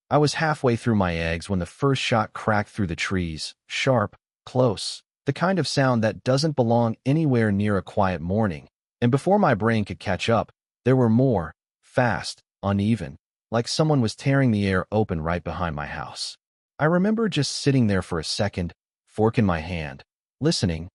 I was halfway through my eggs when the first shot cracked through the trees, sharp, close, the kind of sound that doesn't belong anywhere near a quiet morning. And before my brain could catch up, there were more, fast, uneven, like someone was tearing the air open right behind my house. I remember just sitting there for a second, fork in my hand, listening,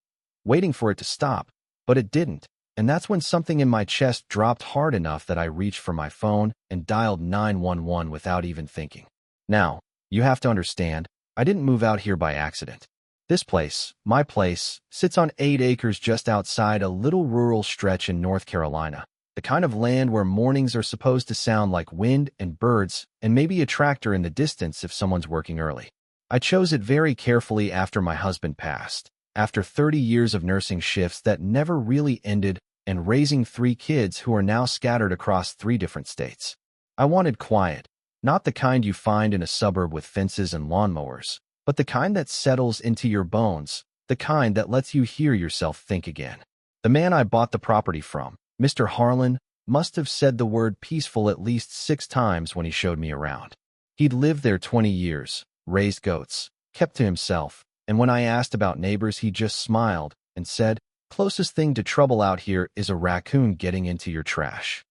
waiting for it to stop, but it didn't. And that's when something in my chest dropped hard enough that I reached for my phone and dialed 911 without even thinking. Now, you have to understand, I didn't move out here by accident. This place, my place, sits on 8 acres just outside a little rural stretch in North Carolina, the kind of land where mornings are supposed to sound like wind and birds and maybe a tractor in the distance if someone's working early. I chose it very carefully after my husband passed, after 30 years of nursing shifts that never really ended and raising 3 kids who are now scattered across 3 different states. I wanted quiet, not the kind you find in a suburb with fences and lawnmowers, but the kind that settles into your bones, the kind that lets you hear yourself think again. The man I bought the property from, Mr. Harlan, must have said the word peaceful at least 6 times when he showed me around. He'd lived there 20 years, raised goats, kept to himself, and when I asked about neighbors he just smiled and said, "Closest thing to trouble out here is a raccoon getting into your trash."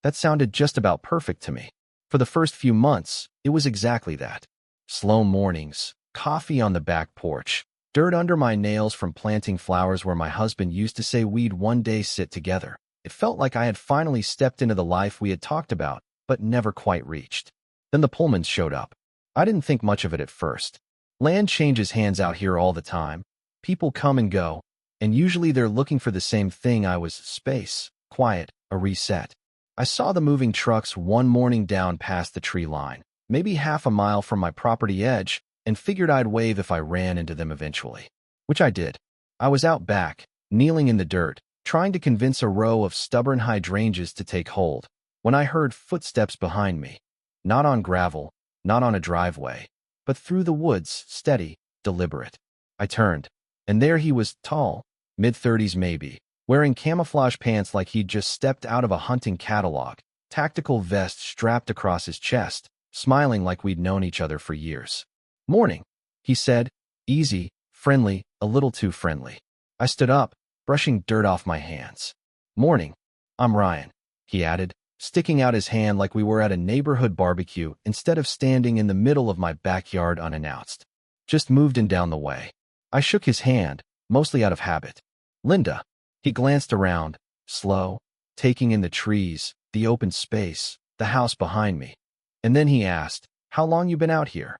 That sounded just about perfect to me. For the first few months, it was exactly that. Slow mornings, coffee on the back porch, dirt under my nails from planting flowers where my husband used to say we'd one day sit together. It felt like I had finally stepped into the life we had talked about, but never quite reached. Then the Pullmans showed up. I didn't think much of it at first. Land changes hands out here all the time. People come and go, and usually they're looking for the same thing. I was: space, quiet, a reset. I saw the moving trucks one morning down past the tree line, maybe half a mile from my property edge, and figured I'd wave if I ran into them eventually. Which I did. I was out back, kneeling in the dirt, trying to convince a row of stubborn hydrangeas to take hold, when I heard footsteps behind me. Not on gravel, not on a driveway, but through the woods, steady, deliberate. I turned, and there he was, tall, mid-30s maybe, wearing camouflage pants like he'd just stepped out of a hunting catalog, tactical vest strapped across his chest, smiling like we'd known each other for years. "Morning," he said, easy, friendly, a little too friendly. I stood up, brushing dirt off my hands. "Morning. I'm Ryan," he added, sticking out his hand like we were at a neighborhood barbecue instead of standing in the middle of my backyard unannounced. "Just moved in down the way." I shook his hand, mostly out of habit. "Linda." He glanced around, slow, taking in the trees, the open space, the house behind me. And then he asked, "How long you been out here?"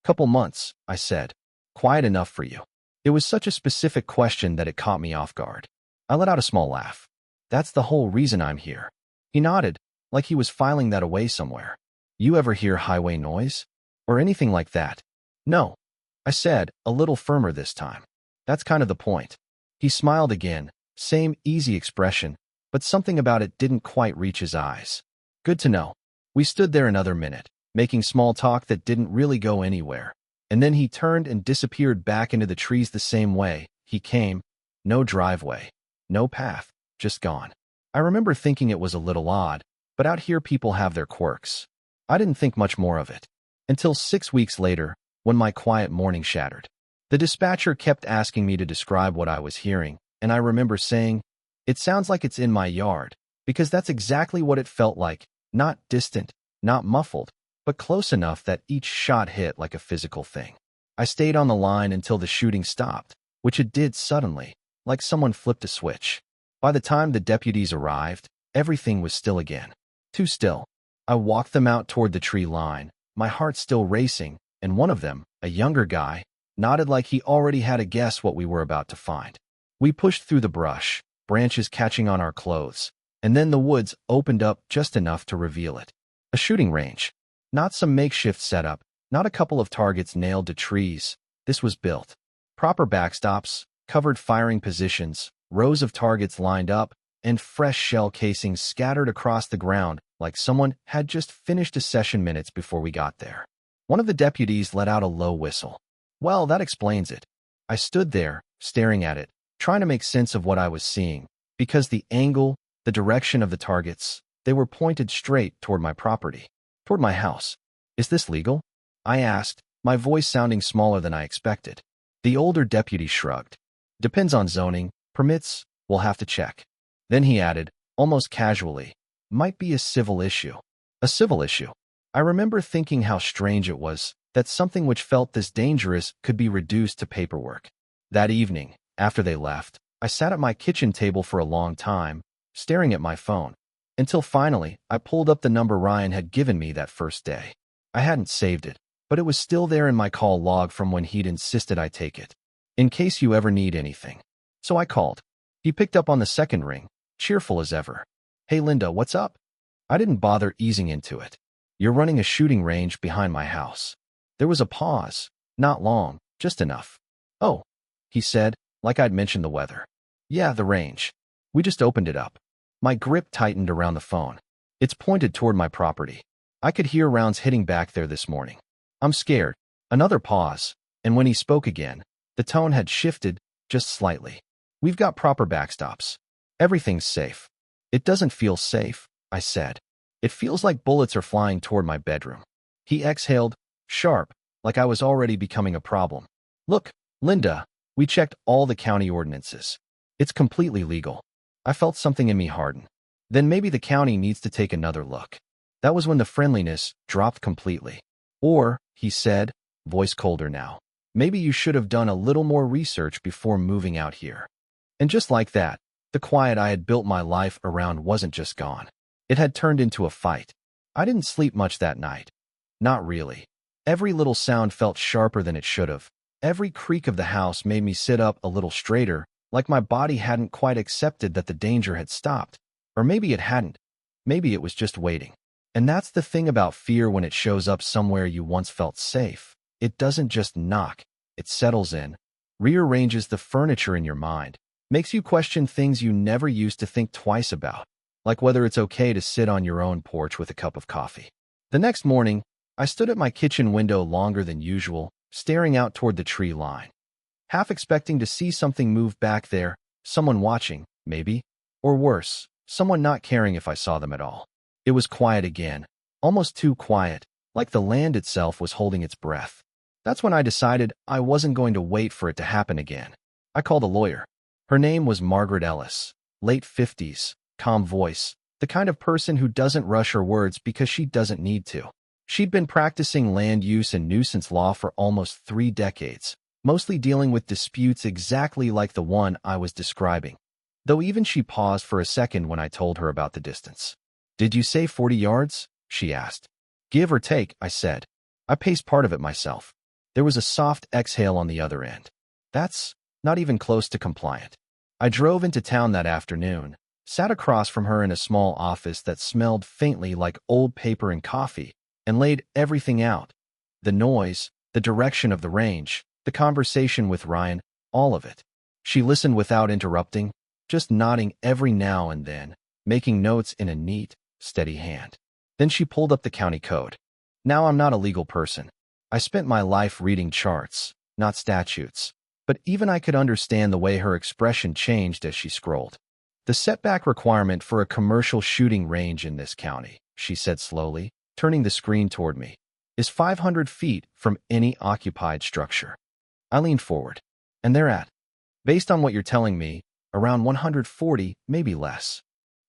"Couple months," I said. "Quiet enough for you?" It was such a specific question that it caught me off guard. I let out a small laugh. "That's the whole reason I'm here." He nodded, like he was filing that away somewhere. "You ever hear highway noise? Or anything like that?" "No," I said, a little firmer this time. "That's kind of the point." He smiled again, same easy expression, but something about it didn't quite reach his eyes. "Good to know." We stood there another minute, making small talk that didn't really go anywhere. And then he turned and disappeared back into the trees the same way he came. No driveway, no path, just gone. I remember thinking it was a little odd, but out here people have their quirks. I didn't think much more of it. Until 6 weeks later, when my quiet morning shattered. The dispatcher kept asking me to describe what I was hearing, and I remember saying, "It sounds like it's in my yard," because that's exactly what it felt like, not distant, not muffled, but close enough that each shot hit like a physical thing. I stayed on the line until the shooting stopped, which it did suddenly, like someone flipped a switch. By the time the deputies arrived, everything was still again. Too still. I walked them out toward the tree line, my heart still racing, and one of them, a younger guy, nodded like he already had a guess what we were about to find. We pushed through the brush, branches catching on our clothes, and then the woods opened up just enough to reveal it. A shooting range. Not some makeshift setup, not a couple of targets nailed to trees. This was built. Proper backstops, covered firing positions, rows of targets lined up, and fresh shell casings scattered across the ground like someone had just finished a session minutes before we got there. One of the deputies let out a low whistle. "Well, that explains it." I stood there, staring at it, trying to make sense of what I was seeing, because the angle, the direction of the targets, they were pointed straight toward my property, toward my house. Is this legal? I asked, my voice sounding smaller than I expected. The older deputy shrugged. Depends on zoning, permits, we'll have to check. Then he added, almost casually, might be a civil issue. A civil issue. I remember thinking how strange it was that something which felt this dangerous could be reduced to paperwork. That evening, after they left, I sat at my kitchen table for a long time, staring at my phone, until finally I pulled up the number Ryan had given me that first day. I hadn't saved it, but it was still there in my call log from when he'd insisted I take it, in case you ever need anything. So I called. He picked up on the second ring, cheerful as ever. Hey Linda, what's up? I didn't bother easing into it. You're running a shooting range behind my house. There was a pause, not long, just enough. Oh, he said, like I'd mentioned the weather. Yeah, the range. We just opened it up. My grip tightened around the phone. It's pointed toward my property. I could hear rounds hitting back there this morning. I'm scared. Another pause, and when he spoke again, the tone had shifted, just slightly. We've got proper backstops. Everything's safe. It doesn't feel safe, I said. It feels like bullets are flying toward my bedroom. He exhaled, sharp, like I was already becoming a problem. Look, Linda, we checked all the county ordinances. It's completely legal. I felt something in me harden. Then maybe the county needs to take another look. That was when the friendliness dropped completely. Or, he said, voice colder now, maybe you should have done a little more research before moving out here. And just like that, the quiet I had built my life around wasn't just gone. It had turned into a fight. I didn't sleep much that night. Not really. Every little sound felt sharper than it should have. Every creak of the house made me sit up a little straighter, like my body hadn't quite accepted that the danger had stopped. Or maybe it hadn't. Maybe it was just waiting. And that's the thing about fear when it shows up somewhere you once felt safe. It doesn't just knock. It settles in, rearranges the furniture in your mind, makes you question things you never used to think twice about, like whether it's okay to sit on your own porch with a cup of coffee. The next morning, I stood at my kitchen window longer than usual, staring out toward the tree line, half expecting to see something move back there, someone watching, maybe, or worse, someone not caring if I saw them at all. It was quiet again, almost too quiet, like the land itself was holding its breath. That's when I decided I wasn't going to wait for it to happen again. I called a lawyer. Her name was Margaret Ellis, late 50s, calm voice, the kind of person who doesn't rush her words because she doesn't need to. She'd been practicing land use and nuisance law for almost 3 decades, mostly dealing with disputes exactly like the one I was describing, though even she paused for a second when I told her about the distance. Did you say 40 yards? She asked. Give or take, I said. I paced part of it myself. There was a soft exhale on the other end. That's not even close to compliant. I drove into town that afternoon, sat across from her in a small office that smelled faintly like old paper and coffee, and laid everything out. The noise, the direction of the range, the conversation with Ryan, all of it. She listened without interrupting, just nodding every now and then, making notes in a neat, steady hand. Then she pulled up the county code. Now I'm not a legal person. I spent my life reading charts, not statutes, but even I could understand the way her expression changed as she scrolled. The setback requirement for a commercial shooting range in this county, she said slowly, turning the screen toward me, is 500 feet from any occupied structure. I leaned forward, and they're at, based on what you're telling me, around 140, maybe less.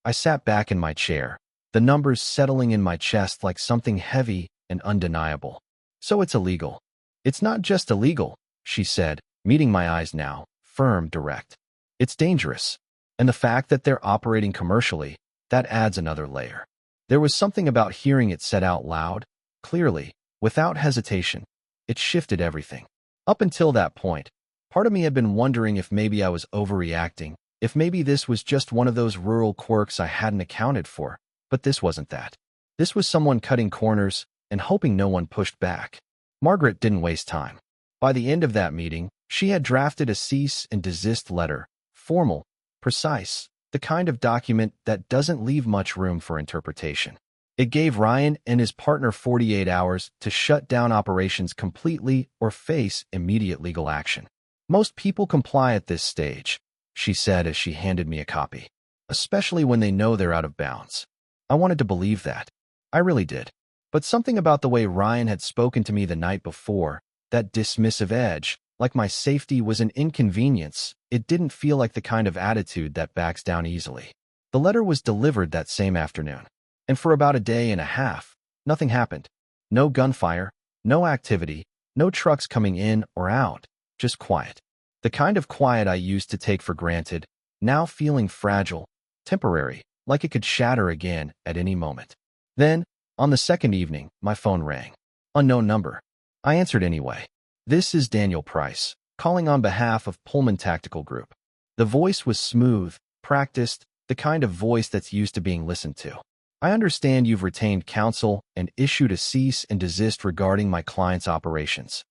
I sat back in my chair, the numbers settling in my chest like something heavy and undeniable. So it's illegal. It's not just illegal, she said, meeting my eyes now, firm, direct. It's dangerous. And the fact that they're operating commercially, that adds another layer. There was something about hearing it said out loud, clearly, without hesitation. It shifted everything. Up until that point, part of me had been wondering if maybe I was overreacting, if maybe this was just one of those rural quirks I hadn't accounted for. But this wasn't that. This was someone cutting corners and hoping no one pushed back. Margaret didn't waste time. By the end of that meeting, she had drafted a cease and desist letter, formal, precise, the kind of document that doesn't leave much room for interpretation. It gave Ryan and his partner 48 hours to shut down operations completely or face immediate legal action. Most people comply at this stage, she said as she handed me a copy, especially when they know they're out of bounds. I wanted to believe that. I really did. But something about the way Ryan had spoken to me the night before, that dismissive edge, like my safety was an inconvenience, it didn't feel like the kind of attitude that backs down easily. The letter was delivered that same afternoon, and for about a day and a half, nothing happened. No gunfire, no activity, no trucks coming in or out, just quiet. The kind of quiet I used to take for granted, now feeling fragile, temporary, like it could shatter again at any moment. Then, on the second evening, my phone rang. Unknown number. I answered anyway. "This is Daniel Price, calling on behalf of Pullman Tactical Group." The voice was smooth, practiced, the kind of voice that's used to being listened to. "I understand you've retained counsel and issued a cease and desist regarding my client's operations."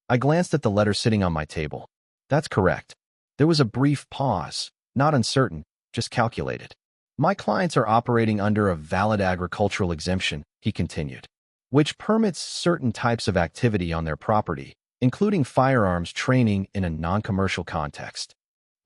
I glanced at the letter sitting on my table. "That's correct." There was a brief pause, not uncertain, just calculated. "My clients are operating under a valid agricultural exemption," he continued, "which permits certain types of activity on their property, including firearms training in a non-commercial context."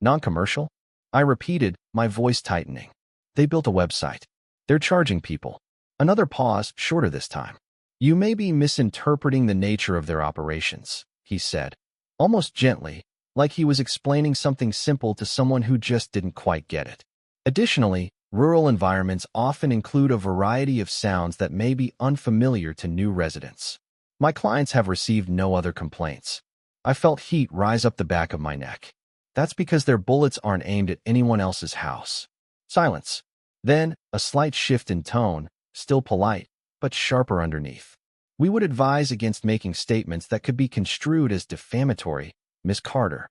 "Non-commercial?" I repeated, my voice tightening. "They built a website. They're charging people." Another pause, shorter this time. "You may be misinterpreting the nature of their operations," he said, almost gently, like he was explaining something simple to someone who just didn't quite get it. "Additionally, rural environments often include a variety of sounds that may be unfamiliar to new residents. My clients have received no other complaints." I felt heat rise up the back of my neck. "That's because their bullets aren't aimed at anyone else's house." Silence. Then, a slight shift in tone, still polite, but sharper underneath. "We would advise against making statements that could be construed as defamatory, Miss Carter."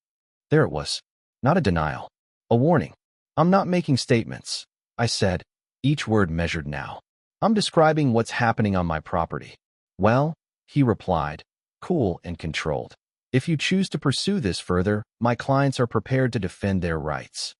There it was. Not a denial. A warning. "I'm not making statements," I said, each word measured now. "I'm describing what's happening on my property." "Well," he replied, cool and controlled, "if you choose to pursue this further, my clients are prepared to defend their rights."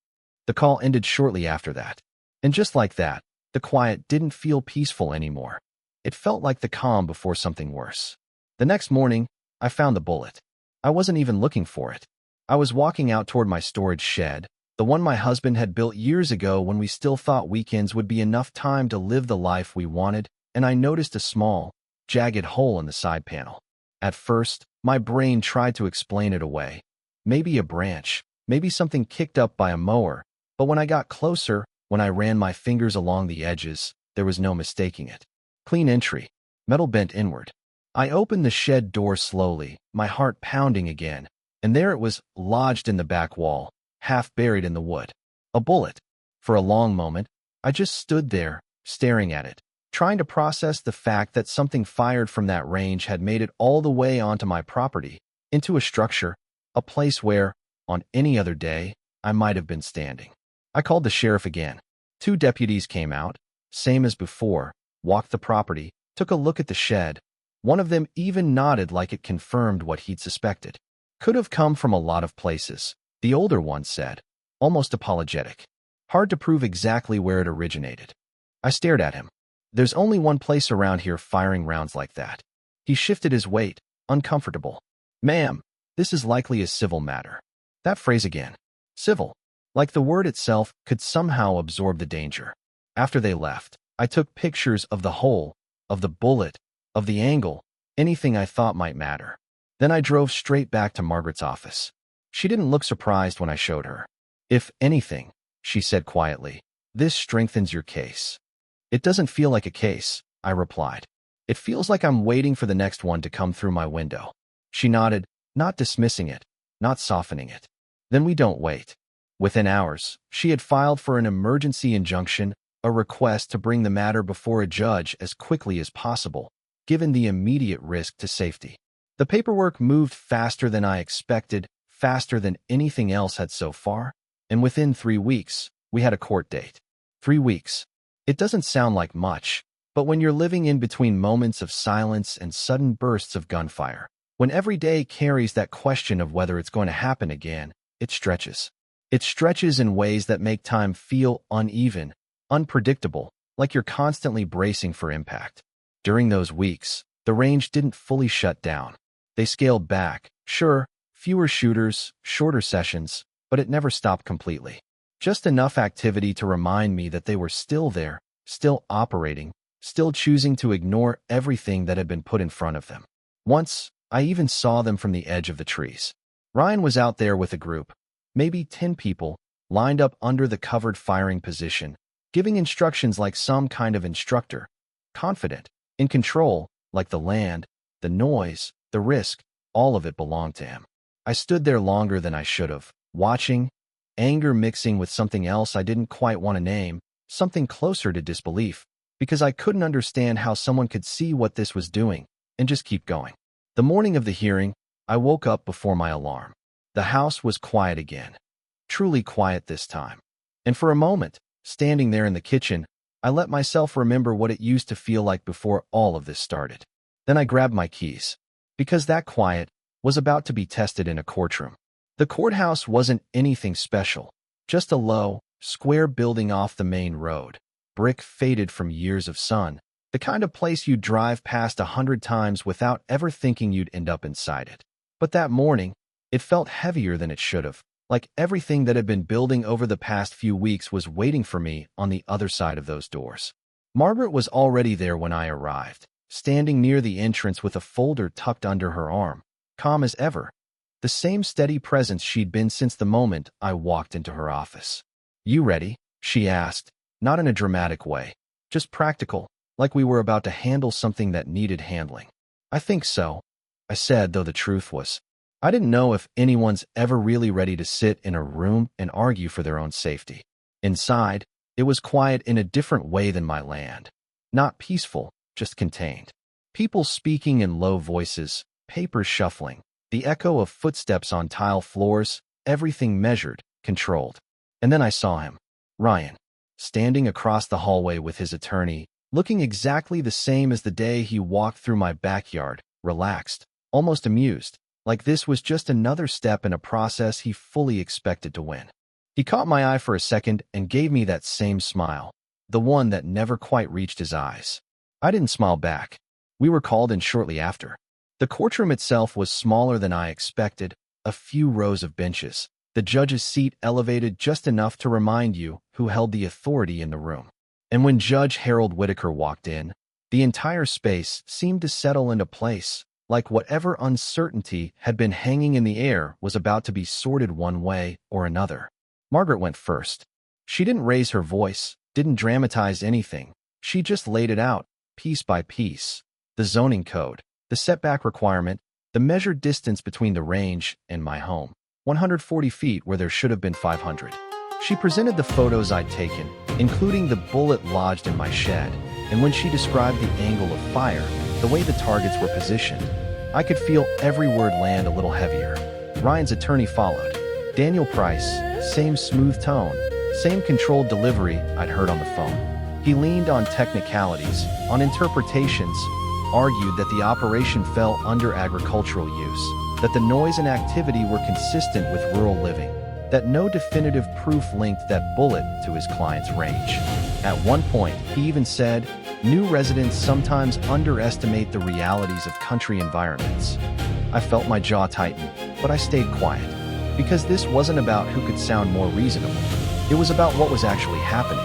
The call ended shortly after that. And just like that, the quiet didn't feel peaceful anymore. It felt like the calm before something worse. The next morning, I found the bullet. I wasn't even looking for it. I was walking out toward my storage shed, the one my husband had built years ago when we still thought weekends would be enough time to live the life we wanted, and I noticed a small, jagged hole in the side panel. At first, my brain tried to explain it away. Maybe a branch, maybe something kicked up by a mower, but when I got closer, when I ran my fingers along the edges, there was no mistaking it. Clean entry, metal bent inward. I opened the shed door slowly, my heart pounding again, and there it was, lodged in the back wall, half buried in the wood. A bullet. For a long moment, I just stood there, staring at it, trying to process the fact that something fired from that range had made it all the way onto my property, into a structure, a place where, on any other day, I might have been standing. I called the sheriff again. 2 deputies came out, same as before, walked the property, took a look at the shed. One of them even nodded like it confirmed what he'd suspected. "Could have come from a lot of places," the older one said, almost apologetic. "Hard to prove exactly where it originated." I stared at him. "There's only one place around here firing rounds like that." He shifted his weight, uncomfortable. "Ma'am, this is likely a civil matter." That phrase again. Civil. Like the word itself could somehow absorb the danger. After they left, I took pictures of the hole, of the bullet, of the angle, anything I thought might matter. Then I drove straight back to Margaret's office. She didn't look surprised when I showed her. "If anything," she said quietly, "this strengthens your case." "It doesn't feel like a case," I replied. "It feels like I'm waiting for the next one to come through my window." She nodded, not dismissing it, not softening it. "Then we don't wait." Within hours, she had filed for an emergency injunction, a request to bring the matter before a judge as quickly as possible, given the immediate risk to safety. The paperwork moved faster than I expected, faster than anything else had so far, and within 3 weeks, we had a court date. 3 weeks. It doesn't sound like much, but when you're living in between moments of silence and sudden bursts of gunfire, when every day carries that question of whether it's going to happen again, it stretches. It stretches in ways that make time feel uneven, unpredictable, like you're constantly bracing for impact. During those weeks, the range didn't fully shut down. They scaled back, sure, fewer shooters, shorter sessions, but it never stopped completely. Just enough activity to remind me that they were still there, still operating, still choosing to ignore everything that had been put in front of them. Once, I even saw them from the edge of the trees. Ryan was out there with a group, maybe 10 people, lined up under the covered firing position, giving instructions like some kind of instructor, confident, in control, like the land, the noise, the risk, all of it belonged to him. I stood there longer than I should have, watching, anger mixing with something else I didn't quite want to name, something closer to disbelief, because I couldn't understand how someone could see what this was doing and just keep going. The morning of the hearing, I woke up before my alarm. The house was quiet again, truly quiet this time. And for a moment, standing there in the kitchen, I let myself remember what it used to feel like before all of this started. Then I grabbed my keys, because that quiet was about to be tested in a courtroom. The courthouse wasn't anything special, just a low, square building off the main road, brick faded from years of sun, the kind of place you'd drive past 100 times without ever thinking you'd end up inside it. But that morning, it felt heavier than it should have, like everything that had been building over the past few weeks was waiting for me on the other side of those doors. Margaret was already there when I arrived, standing near the entrance with a folder tucked under her arm, calm as ever, the same steady presence she'd been since the moment I walked into her office. "You ready?" she asked, not in a dramatic way, just practical, like we were about to handle something that needed handling. "I think so," I said, though the truth was, I didn't know if anyone's ever really ready to sit in a room and argue for their own safety. Inside, it was quiet in a different way than my land. Not peaceful, just contained. People speaking in low voices, papers shuffling, the echo of footsteps on tile floors, everything measured, controlled. And then I saw him, Ryan, standing across the hallway with his attorney, looking exactly the same as the day he walked through my backyard, relaxed, almost amused, like this was just another step in a process he fully expected to win. He caught my eye for a second and gave me that same smile, the one that never quite reached his eyes. I didn't smile back. We were called in shortly after. The courtroom itself was smaller than I expected, a few rows of benches, the judge's seat elevated just enough to remind you who held the authority in the room. And when Judge Harold Whitaker walked in, the entire space seemed to settle into place, like whatever uncertainty had been hanging in the air was about to be sorted one way or another. Margaret went first. She didn't raise her voice, didn't dramatize anything. She just laid it out, piece by piece. The zoning code, the setback requirement, the measured distance between the range and my home. 140 feet where there should have been 500. She presented the photos I'd taken, including the bullet lodged in my shed, and when she described the angle of fire, the way the targets were positioned, I could feel every word land a little heavier. Ryan's attorney followed. Daniel Price, same smooth tone, same controlled delivery I'd heard on the phone. He leaned on technicalities, on interpretations, argued that the operation fell under agricultural use, that the noise and activity were consistent with rural living, that no definitive proof linked that bullet to his client's range. At one point, he even said, new residents sometimes underestimate the realities of country environments. I felt my jaw tighten, but I stayed quiet, because this wasn't about who could sound more reasonable. It was about what was actually happening.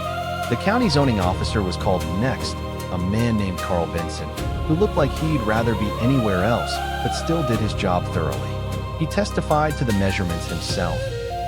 The county zoning officer was called next, a man named Carl Benson, who looked like he'd rather be anywhere else, but still did his job thoroughly. He testified to the measurements himself,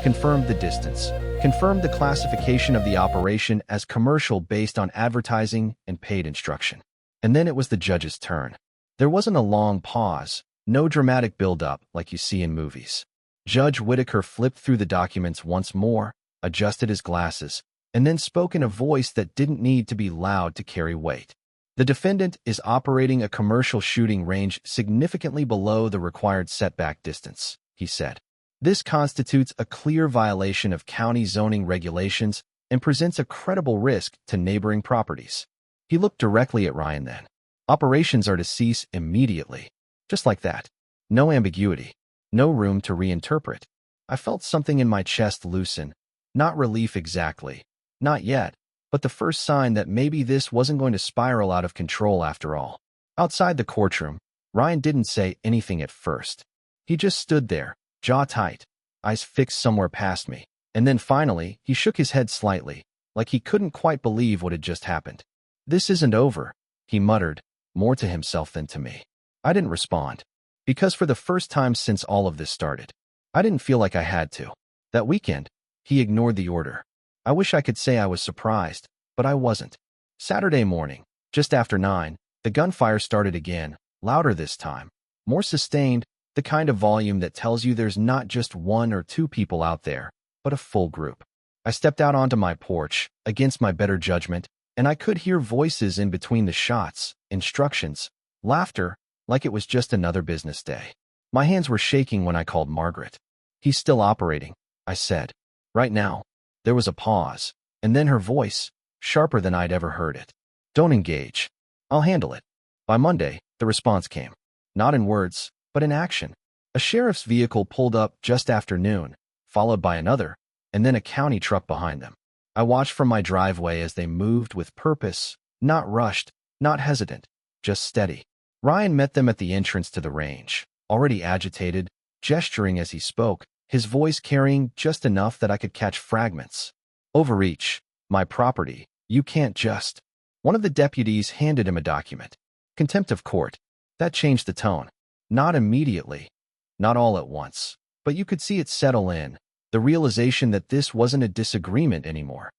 confirmed the distance, confirmed the classification of the operation as commercial based on advertising and paid instruction. And then it was the judge's turn. There wasn't a long pause, no dramatic build-up like you see in movies. Judge Whitaker flipped through the documents once more, adjusted his glasses, and then spoke in a voice that didn't need to be loud to carry weight. The defendant is operating a commercial shooting range significantly below the required setback distance, he said. This constitutes a clear violation of county zoning regulations and presents a credible risk to neighboring properties. He looked directly at Ryan then. Operations are to cease immediately. Just like that. No ambiguity. No room to reinterpret. I felt something in my chest loosen. Not relief exactly. Not yet. But the first sign that maybe this wasn't going to spiral out of control after all. Outside the courtroom, Ryan didn't say anything at first. He just stood there, jaw tight, eyes fixed somewhere past me. And then finally, he shook his head slightly, like he couldn't quite believe what had just happened. "This isn't over," he muttered, more to himself than to me. I didn't respond, because for the first time since all of this started, I didn't feel like I had to. That weekend, he ignored the order. I wish I could say I was surprised, but I wasn't. Saturday morning, just after 9, the gunfire started again, louder this time, more sustained, the kind of volume that tells you there's not just one or two people out there, but a full group. I stepped out onto my porch, against my better judgment, and I could hear voices in between the shots, instructions, laughter, like it was just another business day. My hands were shaking when I called Margaret. "He's still operating," I said. "Right now." There was a pause, and then her voice, sharper than I'd ever heard it. "Don't engage. I'll handle it." By Monday, the response came. Not in words, but in action. A sheriff's vehicle pulled up just after noon, followed by another, and then a county truck behind them. I watched from my driveway as they moved with purpose, not rushed, not hesitant, just steady. Ryan met them at the entrance to the range, already agitated, gesturing as he spoke, his voice carrying just enough that I could catch fragments. "Overreach. My property. You can't just..." One of the deputies handed him a document. "Contempt of court." That changed the tone. Not immediately. Not all at once. But you could see it settle in. The realization that this wasn't a disagreement anymore.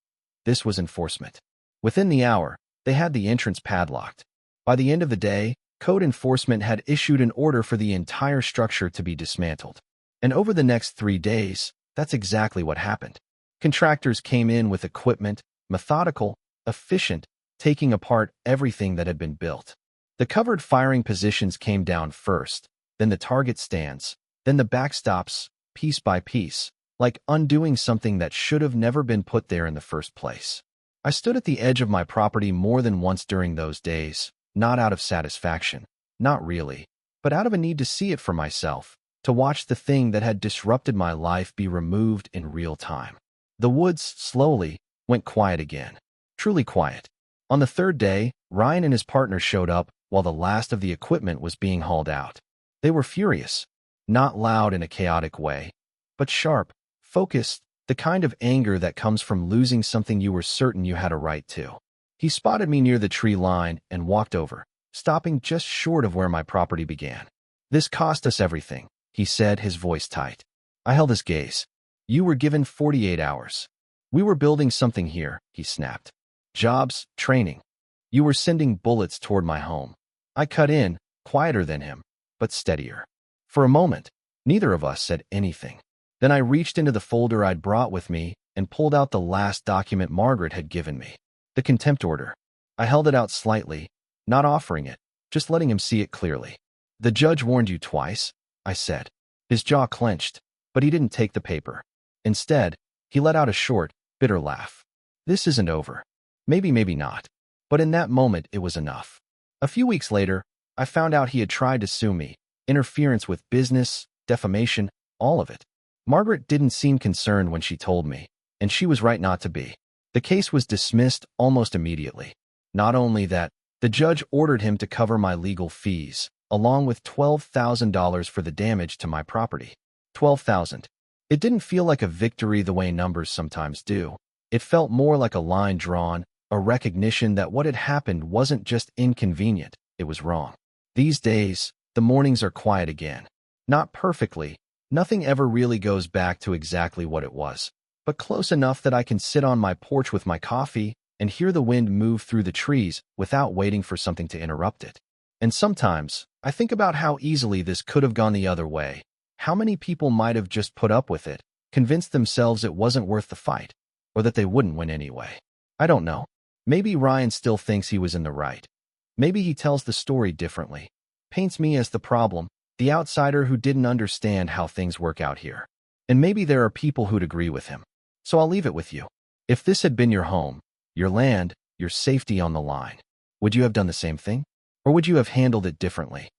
This was enforcement. Within the hour, they had the entrance padlocked. By the end of the day, code enforcement had issued an order for the entire structure to be dismantled. And over the next 3 days, that's exactly what happened. Contractors came in with equipment, methodical, efficient, taking apart everything that had been built. The covered firing positions came down first, then the target stands, then the backstops, piece by piece, like undoing something that should have never been put there in the first place. I stood at the edge of my property more than once during those days, not out of satisfaction, not really, but out of a need to see it for myself, to watch the thing that had disrupted my life be removed in real time. The woods, slowly, went quiet again. Truly quiet. On the third day, Ryan and his partner showed up while the last of the equipment was being hauled out. They were furious, not loud in a chaotic way, but sharp, focused, the kind of anger that comes from losing something you were certain you had a right to. He spotted me near the tree line and walked over, stopping just short of where my property began. "This cost us everything," he said, his voice tight. I held his gaze. "You were given 48 hours. We were building something here," he snapped. "Jobs, training. You were sending bullets toward my home." I cut in, quieter than him, but steadier. For a moment, neither of us said anything. Then I reached into the folder I'd brought with me and pulled out the last document Margaret had given me. The contempt order. I held it out slightly, not offering it, just letting him see it clearly. "The judge warned you twice," I said. His jaw clenched, but he didn't take the paper. Instead, he let out a short, bitter laugh. "This isn't over. Maybe, maybe not." But in that moment, it was enough. A few weeks later, I found out he had tried to sue me, interference with business, defamation, all of it. Margaret didn't seem concerned when she told me, and she was right not to be. The case was dismissed almost immediately. Not only that, the judge ordered him to cover my legal fees, along with $12,000 for the damage to my property. $12,000. It didn't feel like a victory the way numbers sometimes do. It felt more like a line drawn, a recognition that what had happened wasn't just inconvenient, it was wrong. These days, the mornings are quiet again. Not perfectly, nothing ever really goes back to exactly what it was, but close enough that I can sit on my porch with my coffee and hear the wind move through the trees without waiting for something to interrupt it. And sometimes, I think about how easily this could have gone the other way. How many people might have just put up with it, convinced themselves it wasn't worth the fight, or that they wouldn't win anyway. I don't know. Maybe Ryan still thinks he was in the right. Maybe he tells the story differently, paints me as the problem, the outsider who didn't understand how things work out here. And maybe there are people who'd agree with him. So I'll leave it with you. If this had been your home, your land, your safety on the line, would you have done the same thing? Or would you have handled it differently?